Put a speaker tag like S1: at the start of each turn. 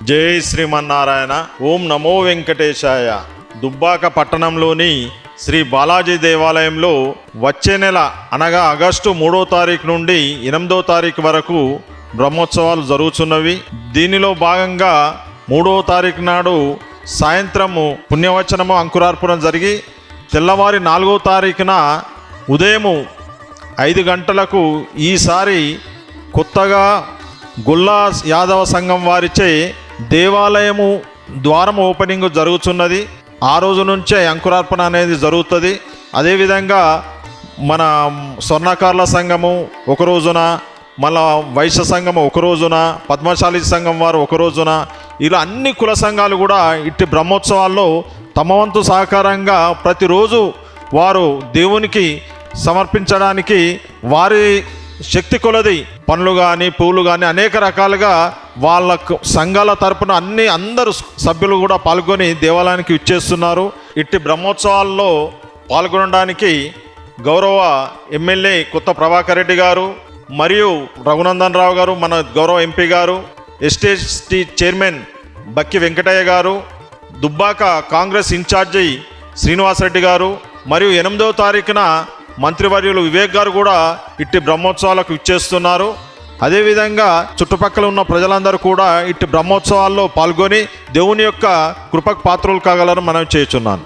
S1: జై శ్రీమన్నారాయణ. ఓం నమో వెంకటేశాయ. దుబ్బాక పట్టణంలోని శ్రీ బాలాజీ దేవాలయంలో వచ్చే నెల అనగా ఆగస్టు 3వ తారీఖు నుండి 8వ తారీఖు వరకు బ్రహ్మోత్సవాలు జరుగుతున్నవి. దీనిలో భాగంగా 3వ తారీఖు నాడు సాయంత్రము పుణ్యవచనము అంకురార్పణ జరిగి తెల్లవారి 4వ తారీఖున ఉదయము 5 గంటలకు ఈసారి కొత్తగా గుల్లా యాదవ సంఘం వారిచే దేవాలయము ద్వారం ఓపెనింగ్ జరుగుతున్నది. ఆ రోజు నుంచే అంకురార్పణ అనేది జరుగుతుంది. అదేవిధంగా మన స్వర్ణకారుల సంఘము ఒక రోజున, మళ్ళా వైశ్య సంఘము ఒక రోజున, పద్మశాలి సంఘం వారు ఒక రోజున, ఇలా అన్ని కుల సంఘాలు కూడా ఇట్టి బ్రహ్మోత్సవాల్లో తమ వంతు సహకారంగా ప్రతిరోజు వారు దేవునికి సమర్పించడానికి వారి శక్తి కొలది పండ్లు కానీ పూలు కానీ అనేక రకాలుగా వాళ్ళ సంఘాల తరపున అందరు సభ్యులు కూడా పాల్గొని దేవాలయానికి ఇచ్చేస్తున్నారు. ఇట్టి బ్రహ్మోత్సవాల్లో పాల్గొనడానికి గౌరవ ఎమ్మెల్యే కొత్త ప్రభాకర్ రెడ్డి గారు మరియు రఘునందన్ రావు గారు, మన గౌరవ ఎంపీ గారు, ఎస్టీఎస్టీ చైర్మన్ బక్కి వెంకటయ్య గారు, దుబ్బాక కాంగ్రెస్ ఇన్ఛార్జి శ్రీనివాసరెడ్డి గారు మరియు 8వ తారీఖున మంత్రివర్యులు వివేక్ గారు కూడా ఇట్టి బ్రహ్మోత్సవాలకు ఇచ్చేస్తున్నారు. అదేవిధంగా చుట్టుపక్కల ఉన్న ప్రజలందరూ కూడా ఇట్టి బ్రహ్మోత్సవాల్లో పాల్గొని దేవుని యొక్క కృపకు పాత్రలు కాగలరని మనం చేస్తున్నాను.